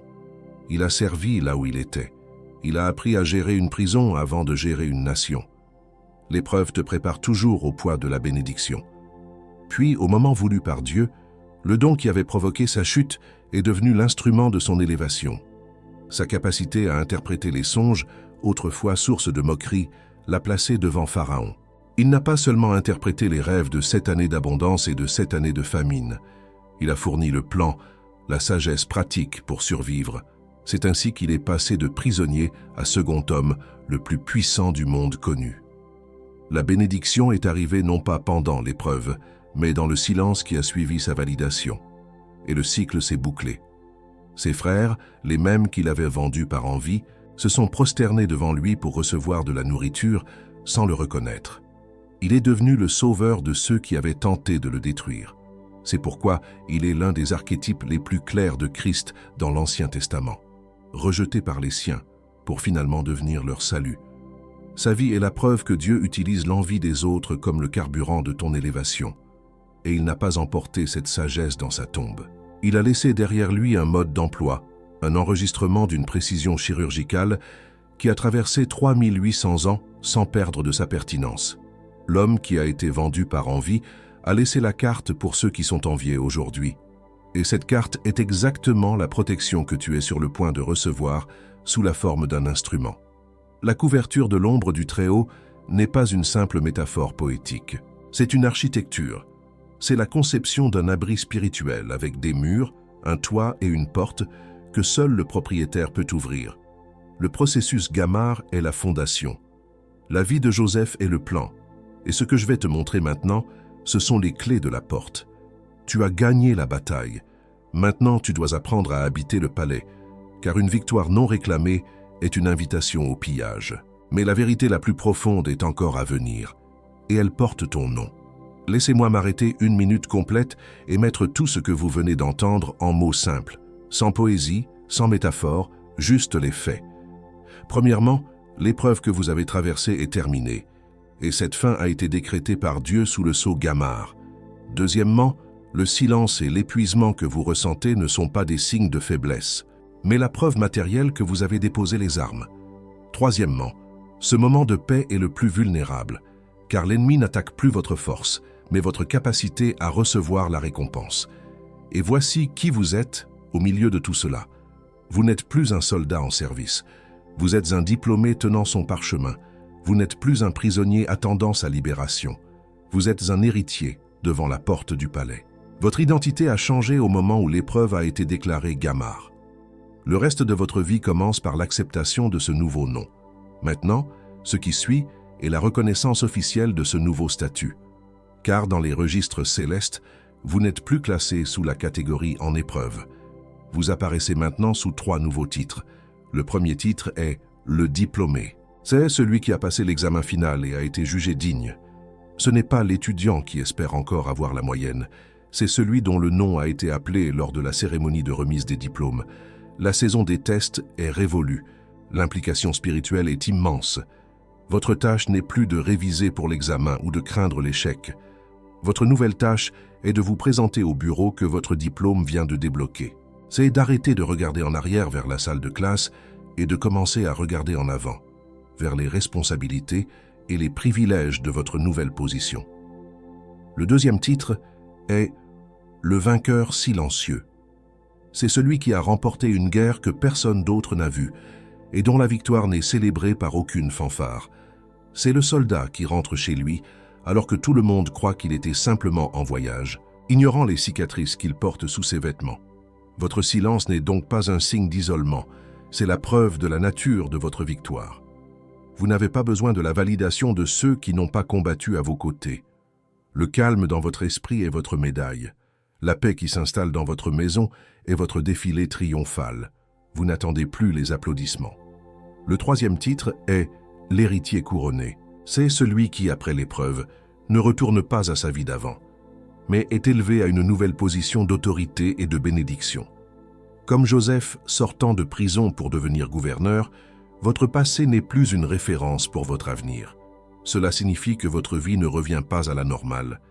Il a servi là où il était. Il a appris à gérer une prison avant de gérer une nation. L'épreuve te prépare toujours au poids de la bénédiction. Puis, au moment voulu par Dieu, Le don qui avait provoqué sa chute est devenu l'instrument de son élévation. Sa capacité à interpréter les songes, autrefois source de moquerie, l'a placé devant Pharaon. Il n'a pas seulement interprété les rêves de 7 années d'abondance et de 7 années de famine. Il a fourni le plan, la sagesse pratique pour survivre. C'est ainsi qu'il est passé de prisonnier à second homme, le plus puissant du monde connu. La bénédiction est arrivée non pas pendant l'épreuve, mais dans le silence qui a suivi sa validation. Et le cycle s'est bouclé. Ses frères, les mêmes qu'il avait vendus par envie, se sont prosternés devant lui pour recevoir de la nourriture sans le reconnaître. Il est devenu le sauveur de ceux qui avaient tenté de le détruire. C'est pourquoi il est l'un des archétypes les plus clairs de Christ dans l'Ancien Testament. Rejeté par les siens, pour finalement devenir leur salut. Sa vie est la preuve que Dieu utilise l'envie des autres comme le carburant de ton élévation. Et il n'a pas emporté cette sagesse dans sa tombe. Il a laissé derrière lui un mode d'emploi, un enregistrement d'une précision chirurgicale qui a traversé 3800 ans sans perdre de sa pertinence. L'homme qui a été vendu par envie a laissé la carte pour ceux qui sont enviés aujourd'hui. Et cette carte est exactement la protection que tu es sur le point de recevoir sous la forme d'un instrument. La couverture de l'ombre du Très-Haut n'est pas une simple métaphore poétique. C'est une architecture. C'est la conception d'un abri spirituel avec des murs, un toit et une porte que seul le propriétaire peut ouvrir. Le processus Gamar est la fondation. La vie de Joseph est le plan. Et ce que je vais te montrer maintenant, ce sont les clés de la porte. Tu as gagné la bataille. Maintenant, tu dois apprendre à habiter le palais, car une victoire non réclamée est une invitation au pillage. Mais la vérité la plus profonde est encore à venir, et elle porte ton nom. Laissez-moi m'arrêter 1 minute complète et mettre tout ce que vous venez d'entendre en mots simples, sans poésie, sans métaphore, juste les faits. Premièrement, l'épreuve que vous avez traversée est terminée, et cette fin a été décrétée par Dieu sous le sceau Gamar. Deuxièmement, le silence et l'épuisement que vous ressentez ne sont pas des signes de faiblesse, mais la preuve matérielle que vous avez déposé les armes. Troisièmement, ce moment de paix est le plus vulnérable, car l'ennemi n'attaque plus votre force, mais votre capacité à recevoir la récompense. Et voici qui vous êtes au milieu de tout cela. Vous n'êtes plus un soldat en service. Vous êtes un diplômé tenant son parchemin. Vous n'êtes plus un prisonnier attendant sa libération. Vous êtes un héritier devant la porte du palais. Votre identité a changé au moment où l'épreuve a été déclarée Gamar. Le reste de votre vie commence par l'acceptation de ce nouveau nom. Maintenant, ce qui suit est la reconnaissance officielle de ce nouveau statut. Car dans les registres célestes, vous n'êtes plus classé sous la catégorie en épreuve. Vous apparaissez maintenant sous 3 nouveaux titres. Le premier titre est le diplômé. C'est celui qui a passé l'examen final et a été jugé digne. Ce n'est pas l'étudiant qui espère encore avoir la moyenne, c'est celui dont le nom a été appelé lors de la cérémonie de remise des diplômes. La saison des tests est révolue. L'implication spirituelle est immense. Votre tâche n'est plus de réviser pour l'examen ou de craindre l'échec. Votre nouvelle tâche est de vous présenter au bureau que votre diplôme vient de débloquer. C'est d'arrêter de regarder en arrière vers la salle de classe et de commencer à regarder en avant, vers les responsabilités et les privilèges de votre nouvelle position. Le deuxième titre est « Le vainqueur silencieux ». C'est celui qui a remporté une guerre que personne d'autre n'a vue et dont la victoire n'est célébrée par aucune fanfare. C'est le soldat qui rentre chez lui alors que tout le monde croit qu'il était simplement en voyage, ignorant les cicatrices qu'il porte sous ses vêtements. Votre silence n'est donc pas un signe d'isolement, c'est la preuve de la nature de votre victoire. Vous n'avez pas besoin de la validation de ceux qui n'ont pas combattu à vos côtés. Le calme dans votre esprit est votre médaille. La paix qui s'installe dans votre maison est votre défilé triomphal. Vous n'attendez plus les applaudissements. Le troisième titre est « L'héritier couronné ». C'est celui qui, après l'épreuve, ne retourne pas à sa vie d'avant, mais est élevé à une nouvelle position d'autorité et de bénédiction. Comme Joseph sortant de prison pour devenir gouverneur, votre passé n'est plus une référence pour votre avenir. Cela signifie que votre vie ne revient pas à la normale.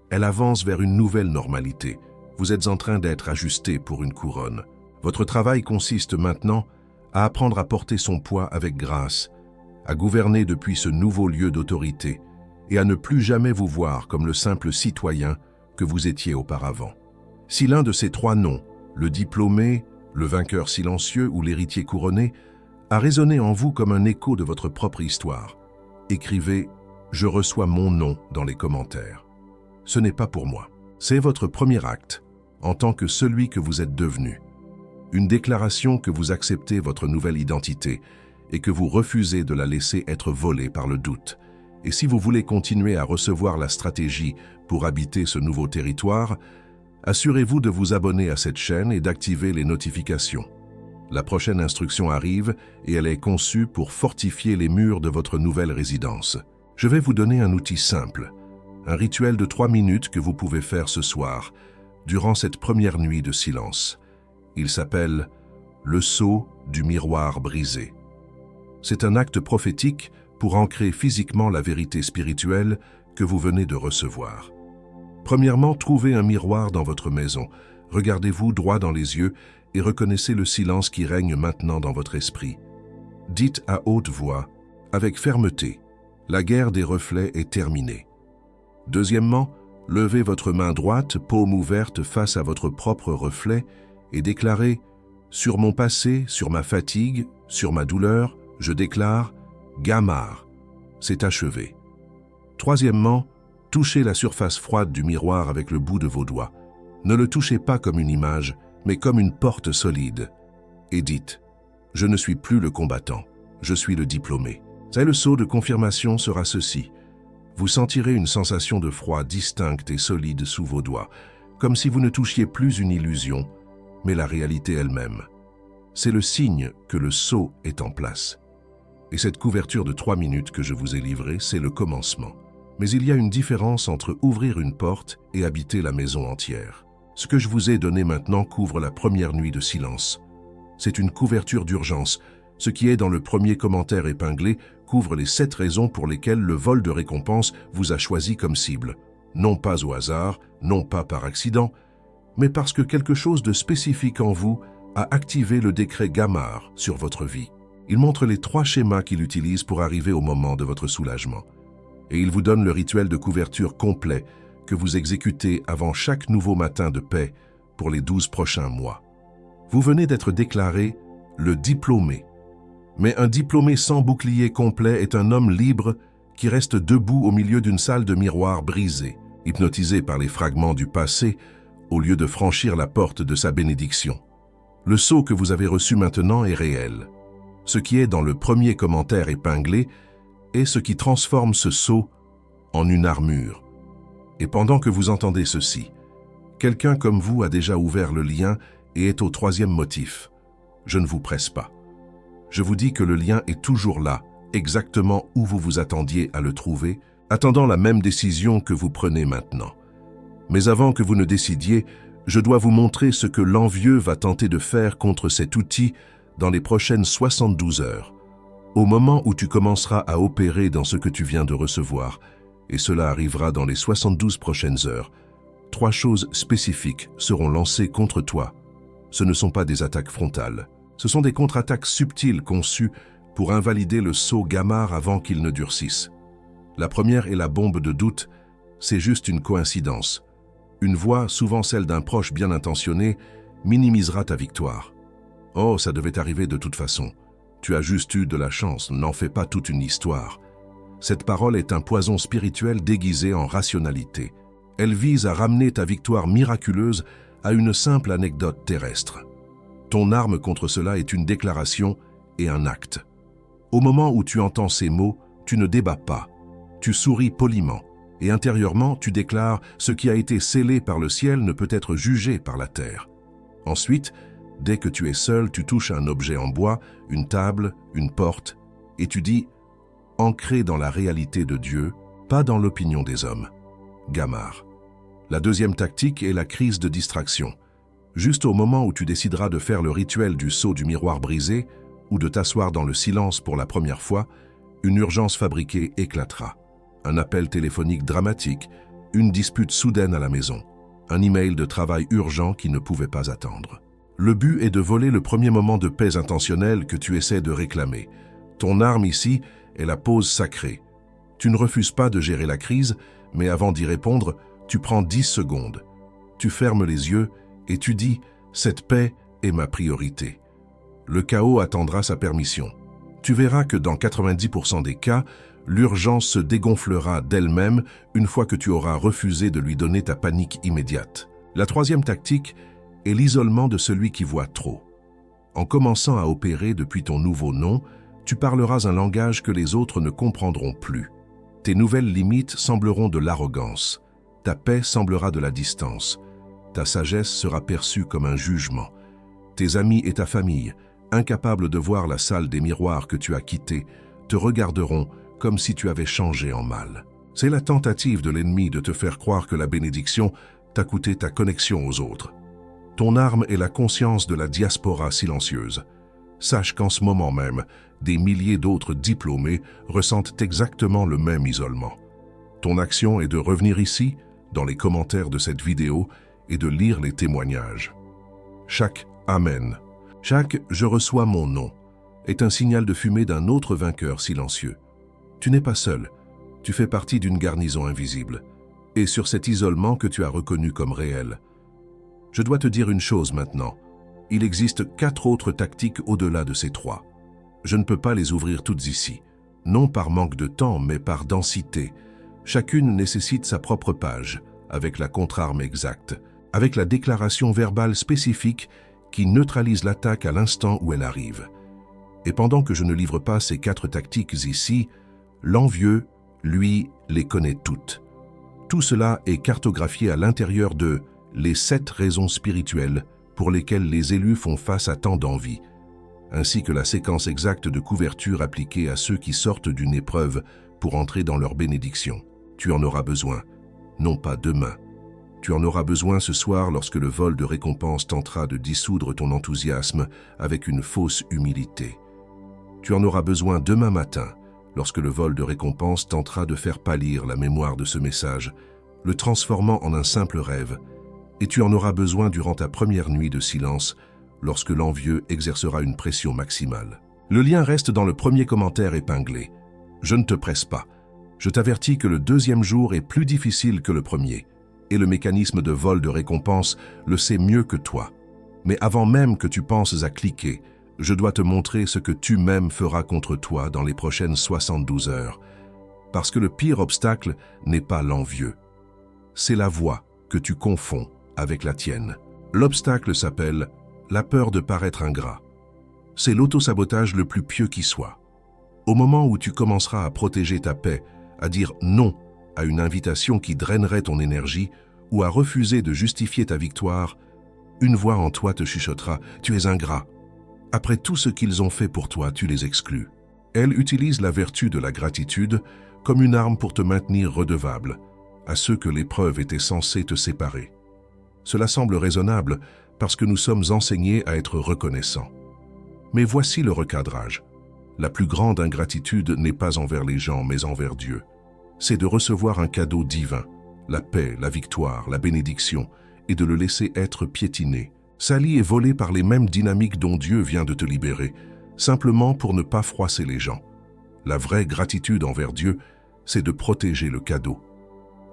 Elle avance vers une nouvelle normalité. Vous êtes en train d'être ajusté pour une couronne. Votre travail consiste maintenant à apprendre à porter son poids avec grâce, à gouverner depuis ce nouveau lieu d'autorité et à ne plus jamais vous voir comme le simple citoyen que vous étiez auparavant. Si l'un de ces trois noms, le diplômé, le vainqueur silencieux ou l'héritier couronné, a résonné en vous comme un écho de votre propre histoire, écrivez « Je reçois mon nom » dans les commentaires. Ce n'est pas pour moi. C'est votre premier acte, en tant que celui que vous êtes devenu. Une déclaration que vous acceptez votre nouvelle identité et que vous refusez de la laisser être volée par le doute. Et si vous voulez continuer à recevoir la stratégie pour habiter ce nouveau territoire, assurez-vous de vous abonner à cette chaîne et d'activer les notifications. La prochaine instruction arrive et elle est conçue pour fortifier les murs de votre nouvelle résidence. Je vais vous donner un outil simple, un rituel de 3 minutes que vous pouvez faire ce soir, durant cette première nuit de silence. Il s'appelle le sceau du miroir brisé. C'est un acte prophétique pour ancrer physiquement la vérité spirituelle que vous venez de recevoir. Premièrement, trouvez un miroir dans votre maison. Regardez-vous droit dans les yeux et reconnaissez le silence qui règne maintenant dans votre esprit. Dites à haute voix, avec fermeté, la guerre des reflets est terminée. Deuxièmement, levez votre main droite, paume ouverte face à votre propre reflet et déclarez « Sur mon passé, sur ma fatigue, sur ma douleur, je déclare « Gamar ». C'est achevé. Troisièmement, touchez la surface froide du miroir avec le bout de vos doigts. Ne le touchez pas comme une image, mais comme une porte solide. Et dites « Je ne suis plus le combattant, je suis le diplômé ». Et le sceau de confirmation sera ceci. Vous sentirez une sensation de froid distincte et solide sous vos doigts, comme si vous ne touchiez plus une illusion, mais la réalité elle-même. C'est le signe que le sceau est en place. Et cette couverture de 3 minutes que je vous ai livrée, c'est le commencement. Mais il y a une différence entre ouvrir une porte et habiter la maison entière. Ce que je vous ai donné maintenant couvre la première nuit de silence. C'est une couverture d'urgence. Ce qui est dans le premier commentaire épinglé couvre les 7 raisons pour lesquelles le vol de récompense vous a choisi comme cible. Non pas au hasard, non pas par accident, mais parce que quelque chose de spécifique en vous a activé le décret Gamar sur votre vie. Il montre les 3 schémas qu'il utilise pour arriver au moment de votre soulagement. Et il vous donne le rituel de couverture complet que vous exécutez avant chaque nouveau matin de paix pour les 12 prochains mois. Vous venez d'être déclaré le diplômé. Mais un diplômé sans bouclier complet est un homme libre qui reste debout au milieu d'une salle de miroirs brisée, hypnotisé par les fragments du passé, au lieu de franchir la porte de sa bénédiction. Le sceau que vous avez reçu maintenant est réel. Ce qui est dans le premier commentaire épinglé est ce qui transforme ce sceau en une armure. Et pendant que vous entendez ceci, quelqu'un comme vous a déjà ouvert le lien et est au 3e motif. Je ne vous presse pas. Je vous dis que le lien est toujours là, exactement où vous vous attendiez à le trouver, attendant la même décision que vous prenez maintenant. Mais avant que vous ne décidiez, je dois vous montrer ce que l'envieux va tenter de faire contre cet outil dans les prochaines 72 heures, au moment où tu commenceras à opérer dans ce que tu viens de recevoir, et cela arrivera dans les 72 prochaines heures. 3 choses spécifiques seront lancées contre toi. Ce ne sont pas des attaques frontales. Ce sont des contre-attaques subtiles conçues pour invalider le sceau Gamar avant qu'il ne durcisse. La première est la bombe de doute, c'est juste une coïncidence. Une voix, souvent celle d'un proche bien intentionné, minimisera ta victoire. Oh, ça devait arriver de toute façon. Tu as juste eu de la chance, n'en fais pas toute une histoire. Cette parole est un poison spirituel déguisé en rationalité. Elle vise à ramener ta victoire miraculeuse à une simple anecdote terrestre. Ton arme contre cela est une déclaration et un acte. Au moment où tu entends ces mots, tu ne débats pas. Tu souris poliment et intérieurement, tu déclares « Ce qui a été scellé par le ciel ne peut être jugé par la terre ». Ensuite, dès que tu es seul, tu touches un objet en bois, une table, une porte, et tu dis « Ancré dans la réalité de Dieu, pas dans l'opinion des hommes ». Gamar. La deuxième tactique est la crise de distraction. Juste au moment où tu décideras de faire le rituel du sceau du miroir brisé ou de t'asseoir dans le silence pour la première fois, une urgence fabriquée éclatera. Un appel téléphonique dramatique, une dispute soudaine à la maison, un email de travail urgent qui ne pouvait pas attendre. Le but est de voler le premier moment de paix intentionnelle que tu essaies de réclamer. Ton arme ici est la pause sacrée. Tu ne refuses pas de gérer la crise, mais avant d'y répondre, tu prends 10 secondes. Tu fermes les yeux Et tu dis, cette paix est ma priorité. Le chaos attendra sa permission. Tu verras que dans 90% des cas, l'urgence se dégonflera d'elle-même une fois que tu auras refusé de lui donner ta panique immédiate. La troisième tactique est l'isolement de celui qui voit trop. En commençant à opérer depuis ton nouveau nom, tu parleras un langage que les autres ne comprendront plus. Tes nouvelles limites sembleront de l'arrogance. Ta paix semblera de la distance. Ta sagesse sera perçue comme un jugement. Tes amis et ta famille, incapables de voir la salle des miroirs que tu as quittée, te regarderont comme si tu avais changé en mal. C'est la tentative de l'ennemi de te faire croire que la bénédiction t'a coûté ta connexion aux autres. Ton arme est la conscience de la diaspora silencieuse. Sache qu'en ce moment même, des milliers d'autres diplômés ressentent exactement le même isolement. Ton action est de revenir ici, dans les commentaires de cette vidéo, et de lire les témoignages. Chaque « Amen », chaque « Je reçois mon nom » est un signal de fumée d'un autre vainqueur silencieux. Tu n'es pas seul, tu fais partie d'une garnison invisible, et sur cet isolement que tu as reconnu comme réel. Je dois te dire une chose maintenant. Il existe 4 autres tactiques au-delà de ces 3. Je ne peux pas les ouvrir toutes ici, non par manque de temps, mais par densité. Chacune nécessite sa propre page, avec la contre-arme exacte, avec la déclaration verbale spécifique qui neutralise l'attaque à l'instant où elle arrive. Et pendant que je ne livre pas ces 4 tactiques ici, l'envieux, lui, les connaît toutes. Tout cela est cartographié à l'intérieur de les 7 raisons spirituelles pour lesquelles les élus font face à tant d'envie, ainsi que la séquence exacte de couverture appliquée à ceux qui sortent d'une épreuve pour entrer dans leur bénédiction. Tu en auras besoin, non pas demain. Tu en auras besoin ce soir lorsque le vol de récompense tentera de dissoudre ton enthousiasme avec une fausse humilité. Tu en auras besoin demain matin, lorsque le vol de récompense tentera de faire pâlir la mémoire de ce message, le transformant en un simple rêve. Et tu en auras besoin durant ta première nuit de silence, lorsque l'envieux exercera une pression maximale. Le lien reste dans le premier commentaire épinglé. Je ne te presse pas. Je t'avertis que le 2e jour est plus difficile que le premier, et le mécanisme de vol de récompense le sait mieux que toi. Mais avant même que tu penses à cliquer, je dois te montrer ce que tu-même feras contre toi dans les prochaines 72 heures. Parce que le pire obstacle n'est pas l'envieux. C'est la voix que tu confonds avec la tienne. L'obstacle s'appelle la peur de paraître ingrat. C'est l'autosabotage le plus pieux qui soit. Au moment où tu commenceras à protéger ta paix, à dire non à une invitation qui drainerait ton énergie ou à refuser de justifier ta victoire, une voix en toi te chuchotera « Tu es ingrat ». Après tout ce qu'ils ont fait pour toi, tu les exclus. Elle utilise la vertu de la gratitude comme une arme pour te maintenir redevable à ceux que l'épreuve était censée te séparer. Cela semble raisonnable parce que nous sommes enseignés à être reconnaissants. Mais voici le recadrage. La plus grande ingratitude n'est pas envers les gens, mais envers Dieu. C'est de recevoir un cadeau divin, la paix, la victoire, la bénédiction, et de le laisser être piétiné, sali et volé par les mêmes dynamiques dont Dieu vient de te libérer, simplement pour ne pas froisser les gens. La vraie gratitude envers Dieu, c'est de protéger le cadeau.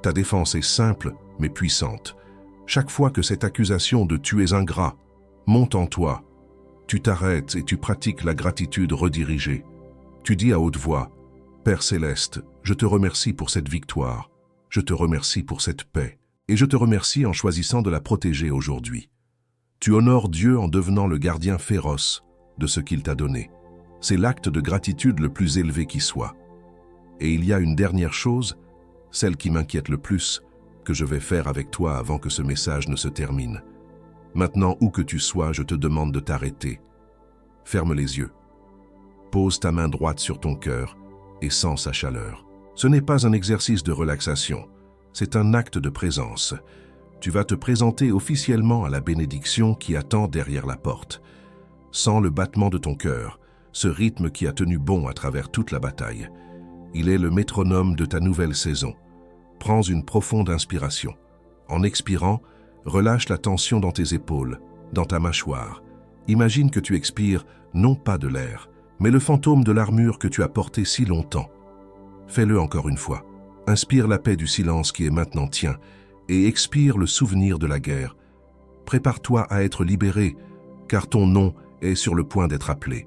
Ta défense est simple, mais puissante. Chaque fois que cette accusation de « tu es ingrat » monte en toi, tu t'arrêtes et tu pratiques la gratitude redirigée. Tu dis à haute voix « Père céleste, je te remercie pour cette victoire, je te remercie pour cette paix, et je te remercie en choisissant de la protéger aujourd'hui. » Tu honores Dieu en devenant le gardien féroce de ce qu'il t'a donné. C'est l'acte de gratitude le plus élevé qui soit. Et il y a une dernière chose, celle qui m'inquiète le plus, que je vais faire avec toi avant que ce message ne se termine. Maintenant, où que tu sois, je te demande de t'arrêter. Ferme les yeux. Pose ta main droite sur ton cœur et sens sa chaleur. Ce n'est pas un exercice de relaxation, c'est un acte de présence. Tu vas te présenter officiellement à la bénédiction qui attend derrière la porte. Sens le battement de ton cœur, ce rythme qui a tenu bon à travers toute la bataille. Il est le métronome de ta nouvelle saison. Prends une profonde inspiration. En expirant, relâche la tension dans tes épaules, dans ta mâchoire. Imagine que tu expires non pas de l'air, mais le fantôme de l'armure que tu as porté si longtemps. Fais-le encore une fois. Inspire la paix du silence qui est maintenant tien et expire le souvenir de la guerre. Prépare-toi à être libéré, car ton nom est sur le point d'être appelé.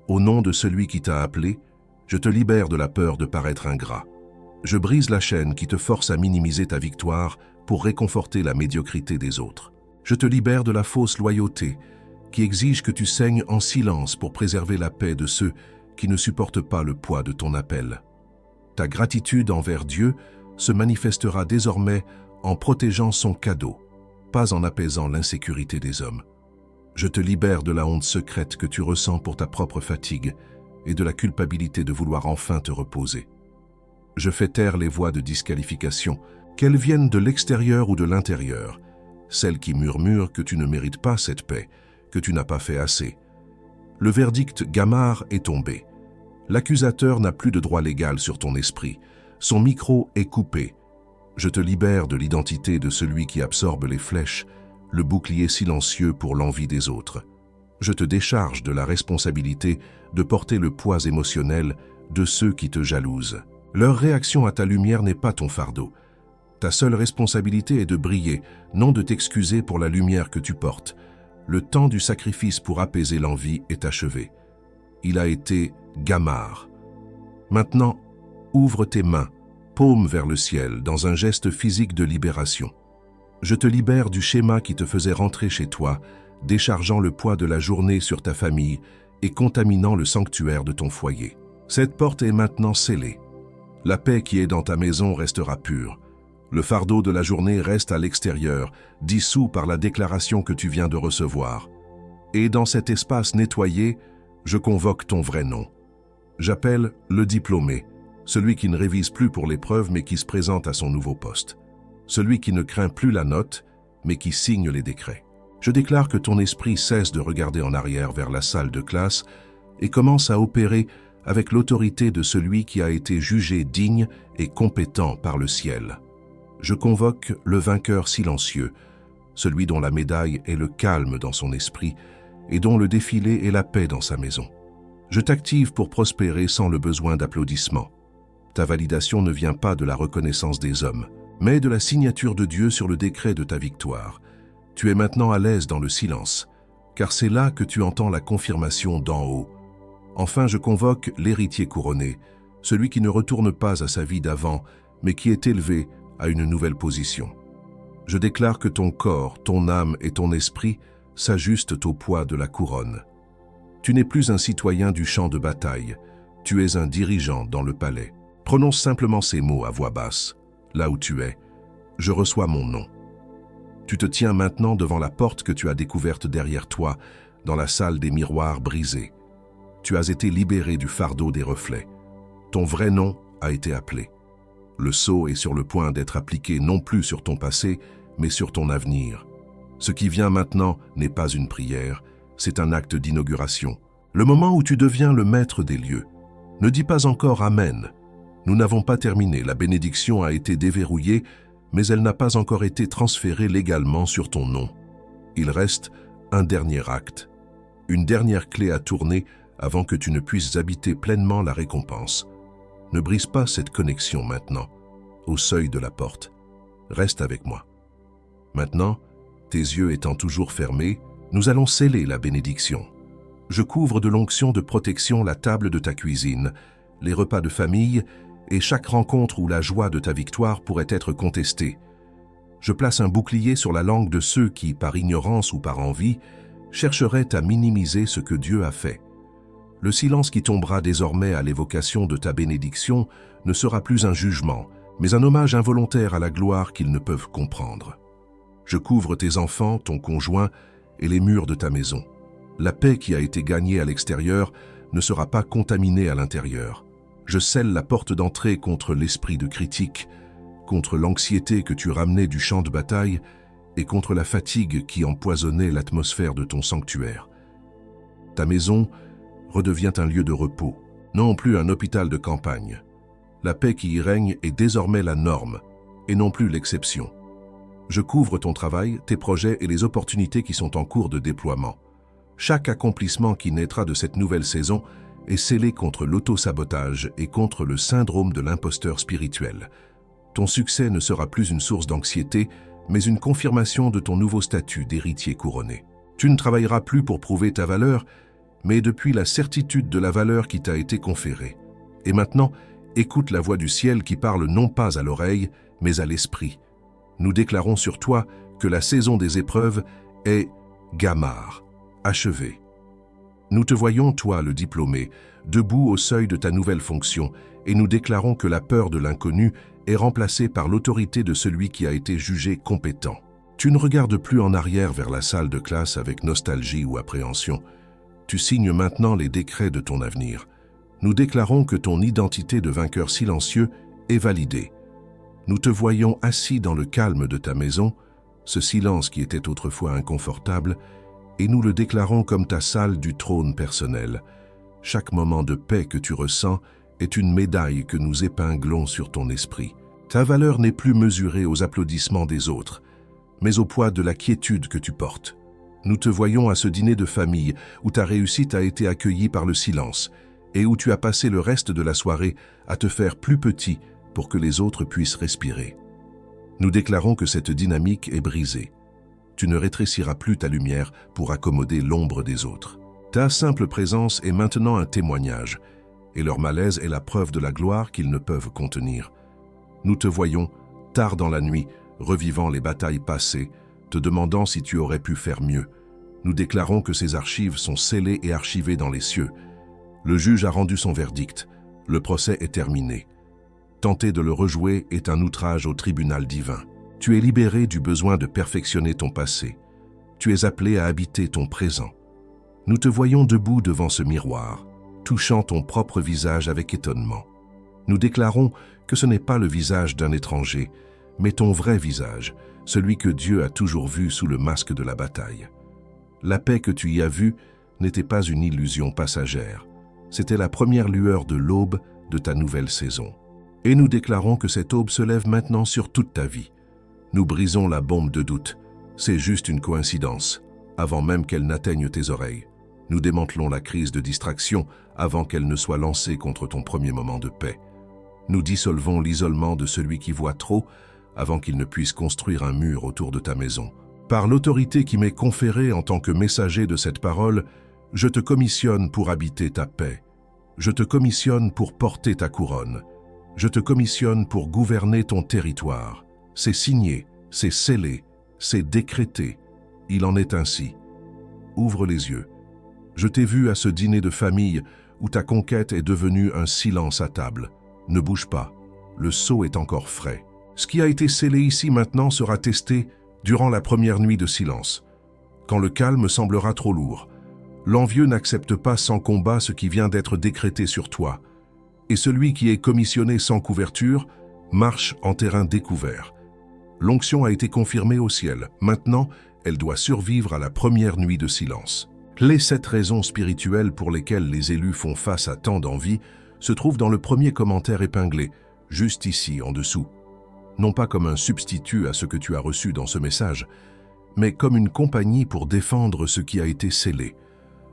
Au nom de celui qui t'a appelé, je te libère de la peur de paraître ingrat. Je brise la chaîne qui te force à minimiser ta victoire pour réconforter la médiocrité des autres. Je te libère de la fausse loyauté qui exige que tu saignes en silence pour préserver la paix de ceux qui ne supportent pas le poids de ton appel. Ta gratitude envers Dieu se manifestera désormais en protégeant son cadeau, pas en apaisant l'insécurité des hommes. Je te libère de la honte secrète que tu ressens pour ta propre fatigue et de la culpabilité de vouloir enfin te reposer. Je fais taire les voix de disqualification, qu'elles viennent de l'extérieur ou de l'intérieur, celles qui murmurent que tu ne mérites pas cette paix, que tu n'as pas fait assez. Le verdict Gamar est tombé. L'accusateur n'a plus de droit légal sur ton esprit. Son micro est coupé. Je te libère de l'identité de celui qui absorbe les flèches, le bouclier silencieux pour l'envie des autres. Je te décharge de la responsabilité de porter le poids émotionnel de ceux qui te jalousent. Leur réaction à ta lumière n'est pas ton fardeau. Ta seule responsabilité est de briller, non de t'excuser pour la lumière que tu portes. Le temps du sacrifice pour apaiser l'envie est achevé. Il a été Gamar. Maintenant, ouvre tes mains, paume vers le ciel, dans un geste physique de libération. Je te libère du schéma qui te faisait rentrer chez toi, déchargeant le poids de la journée sur ta famille et contaminant le sanctuaire de ton foyer. Cette porte est maintenant scellée. La paix qui est dans ta maison restera pure. Le fardeau de la journée reste à l'extérieur, dissous par la déclaration que tu viens de recevoir. Et dans cet espace nettoyé, je convoque ton vrai nom. J'appelle le diplômé, celui qui ne révise plus pour l'épreuve mais qui se présente à son nouveau poste. Celui qui ne craint plus la note, mais qui signe les décrets. Je déclare que ton esprit cesse de regarder en arrière vers la salle de classe et commence à opérer avec l'autorité de celui qui a été jugé digne et compétent par le ciel. Je convoque le vainqueur silencieux, celui dont la médaille est le calme dans son esprit et dont le défilé est la paix dans sa maison. Je t'active pour prospérer sans le besoin d'applaudissements. Ta validation ne vient pas de la reconnaissance des hommes, mais de la signature de Dieu sur le décret de ta victoire. Tu es maintenant à l'aise dans le silence, car c'est là que tu entends la confirmation d'en haut. Enfin, je convoque l'héritier couronné, celui qui ne retourne pas à sa vie d'avant, mais qui est élevé à une nouvelle position. Je déclare que ton corps, ton âme et ton esprit s'ajustent au poids de la couronne. Tu n'es plus un citoyen du champ de bataille, tu es un dirigeant dans le palais. Prononce simplement ces mots à voix basse. Là où tu es, je reçois mon nom. Tu te tiens maintenant devant la porte que tu as découverte derrière toi, dans la salle des miroirs brisés. Tu as été libéré du fardeau des reflets. Ton vrai nom a été appelé. Le sceau est sur le point d'être appliqué non plus sur ton passé, mais sur ton avenir. Ce qui vient maintenant n'est pas une prière, c'est un acte d'inauguration. Le moment où tu deviens le maître des lieux. Ne dis pas encore Amen. Nous n'avons pas terminé, la bénédiction a été déverrouillée, mais elle n'a pas encore été transférée légalement sur ton nom. Il reste un dernier acte, une dernière clé à tourner avant que tu ne puisses habiter pleinement la récompense. Ne brise pas cette connexion maintenant, au seuil de la porte. Reste avec moi. Maintenant, tes yeux étant toujours fermés, nous allons sceller la bénédiction. Je couvre de l'onction de protection la table de ta cuisine, les repas de famille et chaque rencontre où la joie de ta victoire pourrait être contestée. Je place un bouclier sur la langue de ceux qui, par ignorance ou par envie, chercheraient à minimiser ce que Dieu a fait. Le silence qui tombera désormais à l'évocation de ta bénédiction ne sera plus un jugement, mais un hommage involontaire à la gloire qu'ils ne peuvent comprendre. Je couvre tes enfants, ton conjoint et les murs de ta maison. La paix qui a été gagnée à l'extérieur ne sera pas contaminée à l'intérieur. Je scelle la porte d'entrée contre l'esprit de critique, contre l'anxiété que tu ramenais du champ de bataille et contre la fatigue qui empoisonnait l'atmosphère de ton sanctuaire. Ta maison redevient un lieu de repos, non plus un hôpital de campagne. La paix qui y règne est désormais la norme, et non plus l'exception. Je couvre ton travail, tes projets et les opportunités qui sont en cours de déploiement. Chaque accomplissement qui naîtra de cette nouvelle saison est scellé contre l'auto-sabotage et contre le syndrome de l'imposteur spirituel. Ton succès ne sera plus une source d'anxiété, mais une confirmation de ton nouveau statut d'héritier couronné. Tu ne travailleras plus pour prouver ta valeur, mais depuis la certitude de la valeur qui t'a été conférée. Et maintenant, écoute la voix du ciel qui parle non pas à l'oreille, mais à l'esprit. Nous déclarons sur toi que la saison des épreuves est Gamar, achevée. Nous te voyons, toi, le diplômé, debout au seuil de ta nouvelle fonction, et nous déclarons que la peur de l'inconnu est remplacée par l'autorité de celui qui a été jugé compétent. Tu ne regardes plus en arrière vers la salle de classe avec nostalgie ou appréhension. Tu signes maintenant les décrets de ton avenir. Nous déclarons que ton identité de vainqueur silencieux est validée. Nous te voyons assis dans le calme de ta maison, ce silence qui était autrefois inconfortable, et nous le déclarons comme ta salle du trône personnel. Chaque moment de paix que tu ressens est une médaille que nous épinglons sur ton esprit. Ta valeur n'est plus mesurée aux applaudissements des autres, mais au poids de la quiétude que tu portes. Nous te voyons à ce dîner de famille où ta réussite a été accueillie par le silence et où tu as passé le reste de la soirée à te faire plus petit pour que les autres puissent respirer. Nous déclarons que cette dynamique est brisée. Tu ne rétréciras plus ta lumière pour accommoder l'ombre des autres. Ta simple présence est maintenant un témoignage, et leur malaise est la preuve de la gloire qu'ils ne peuvent contenir. Nous te voyons, tard dans la nuit, revivant les batailles passées, te demandant si tu aurais pu faire mieux. Nous déclarons que ces archives sont scellées et archivées dans les cieux. Le juge a rendu son verdict. Le procès est terminé. Tenter de le rejouer est un outrage au tribunal divin. Tu es libéré du besoin de perfectionner ton passé. Tu es appelé à habiter ton présent. Nous te voyons debout devant ce miroir, touchant ton propre visage avec étonnement. Nous déclarons que ce n'est pas le visage d'un étranger, mais ton vrai visage, celui que Dieu a toujours vu sous le masque de la bataille. La paix que tu y as vue n'était pas une illusion passagère. C'était la première lueur de l'aube de ta nouvelle saison. Et nous déclarons que cette aube se lève maintenant sur toute ta vie. Nous brisons la bombe de doute. C'est juste une coïncidence, avant même qu'elle n'atteigne tes oreilles. Nous démantelons la crise de distraction avant qu'elle ne soit lancée contre ton premier moment de paix. Nous dissolvons l'isolement de celui qui voit trop avant qu'il ne puisse construire un mur autour de ta maison. Par l'autorité qui m'est conférée en tant que messager de cette parole, je te commissionne pour habiter ta paix. Je te commissionne pour porter ta couronne. Je te commissionne pour gouverner ton territoire. C'est signé, c'est scellé, c'est décrété. Il en est ainsi. Ouvre les yeux. Je t'ai vu à ce dîner de famille où ta conquête est devenue un silence à table. Ne bouge pas, le sceau est encore frais. Ce qui a été scellé ici maintenant sera testé durant la première nuit de silence. Quand le calme semblera trop lourd, l'envieux n'accepte pas sans combat ce qui vient d'être décrété sur toi. Et celui qui est commissionné sans couverture marche en terrain découvert. L'onction a été confirmée au ciel. Maintenant, elle doit survivre à la première nuit de silence. Les 7 raisons spirituelles pour lesquelles les élus font face à tant d'envie se trouvent dans le premier commentaire épinglé, juste ici, en dessous. Non pas comme un substitut à ce que tu as reçu dans ce message, mais comme une compagnie pour défendre ce qui a été scellé.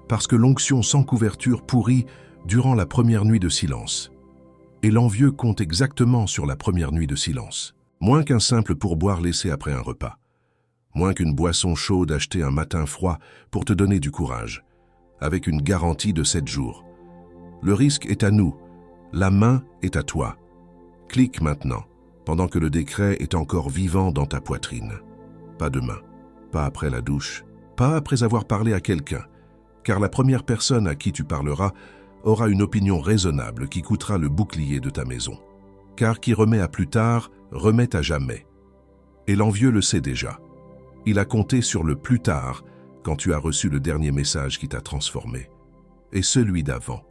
Parce que l'onction sans couverture pourrit durant la première nuit de silence. Et l'envieux compte exactement sur la première nuit de silence. Moins qu'un simple pourboire laissé après un repas. Moins qu'une boisson chaude achetée un matin froid pour te donner du courage. Avec une garantie de 7 jours. Le risque est à nous. La main est à toi. Clique maintenant, pendant que le décret est encore vivant dans ta poitrine. Pas demain, pas après la douche, pas après avoir parlé à quelqu'un, car la première personne à qui tu parleras aura une opinion raisonnable qui coûtera le bouclier de ta maison. Car qui remet à plus tard, remet à jamais. Et l'envieux le sait déjà. Il a compté sur le plus tard quand tu as reçu le dernier message qui t'a transformé. Et celui d'avant,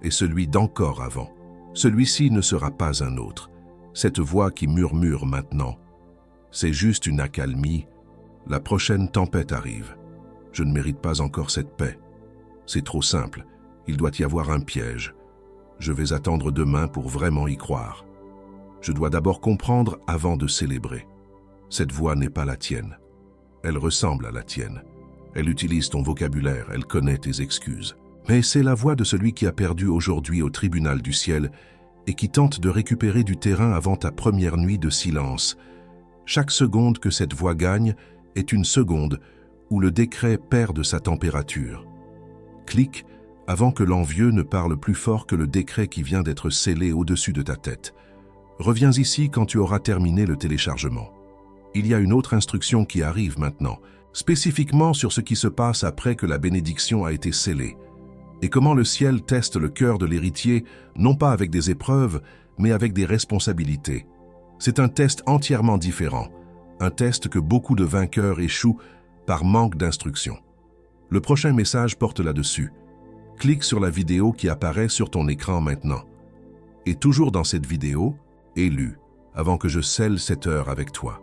et celui d'encore avant. Celui-ci ne sera pas un autre. Cette voix qui murmure maintenant, c'est juste une accalmie. La prochaine tempête arrive. Je ne mérite pas encore cette paix. C'est trop simple. Il doit y avoir un piège. Je vais attendre demain pour vraiment y croire. Je dois d'abord comprendre avant de célébrer. Cette voix n'est pas la tienne. Elle ressemble à la tienne. Elle utilise ton vocabulaire, elle connaît tes excuses. Mais c'est la voix de celui qui a perdu aujourd'hui au tribunal du ciel et qui tente de récupérer du terrain avant ta première nuit de silence. Chaque seconde que cette voix gagne est une seconde où le décret perd de sa température. Clique avant que l'envieux ne parle plus fort que le décret qui vient d'être scellé au-dessus de ta tête. Reviens ici quand tu auras terminé le téléchargement. Il y a une autre instruction qui arrive maintenant, spécifiquement sur ce qui se passe après que la bénédiction a été scellée, et comment le ciel teste le cœur de l'héritier, non pas avec des épreuves, mais avec des responsabilités. C'est un test entièrement différent, un test que beaucoup de vainqueurs échouent par manque d'instruction. Le prochain message porte là-dessus. Clique sur la vidéo qui apparaît sur ton écran maintenant. Et toujours dans cette vidéo, élu, avant que je scelle cette heure avec toi.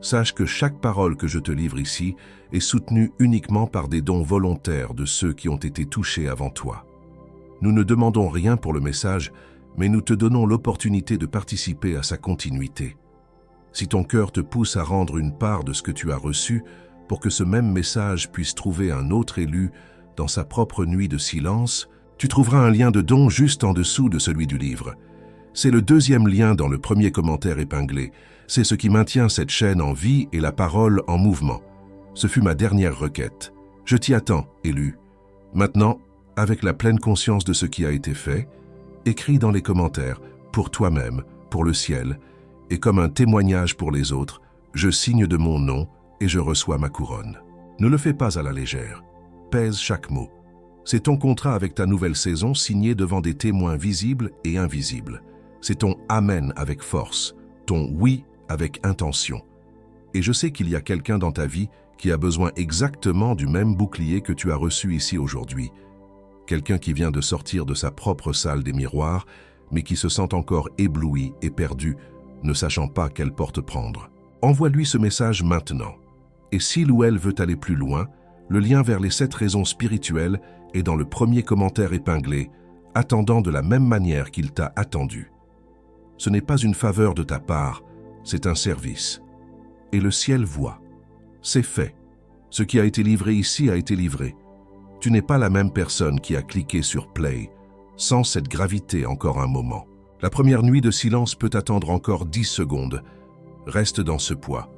Sache que chaque parole que je te livre ici est soutenue uniquement par des dons volontaires de ceux qui ont été touchés avant toi. Nous ne demandons rien pour le message, mais nous te donnons l'opportunité de participer à sa continuité. Si ton cœur te pousse à rendre une part de ce que tu as reçu, pour que ce même message puisse trouver un autre élu dans sa propre nuit de silence, tu trouveras un lien de don juste en dessous de celui du livre. C'est le deuxième lien dans le premier commentaire épinglé. C'est ce qui maintient cette chaîne en vie et la parole en mouvement. Ce fut ma dernière requête. Je t'y attends, élu. Maintenant, avec la pleine conscience de ce qui a été fait, écris dans les commentaires, pour toi-même, pour le ciel, et comme un témoignage pour les autres, je signe de mon nom et je reçois ma couronne. Ne le fais pas à la légère. Pèse chaque mot. C'est ton contrat avec ta nouvelle saison signé devant des témoins visibles et invisibles. C'est ton « Amen » avec force, ton « Oui » avec intention. Et je sais qu'il y a quelqu'un dans ta vie qui a besoin exactement du même bouclier que tu as reçu ici aujourd'hui. Quelqu'un qui vient de sortir de sa propre salle des miroirs, mais qui se sent encore ébloui et perdu, ne sachant pas quelle porte prendre. Envoie-lui ce message maintenant. Et s'il ou elle veut aller plus loin, le lien vers les 7 raisons spirituelles est dans le premier commentaire épinglé, attendant de la même manière qu'il t'a attendu. Ce n'est pas une faveur de ta part, c'est un service. Et le ciel voit. C'est fait. Ce qui a été livré ici a été livré. Tu n'es pas la même personne qui a cliqué sur Play, sans cette gravité encore un moment. La première nuit de silence peut attendre encore 10 secondes. Reste dans ce poids.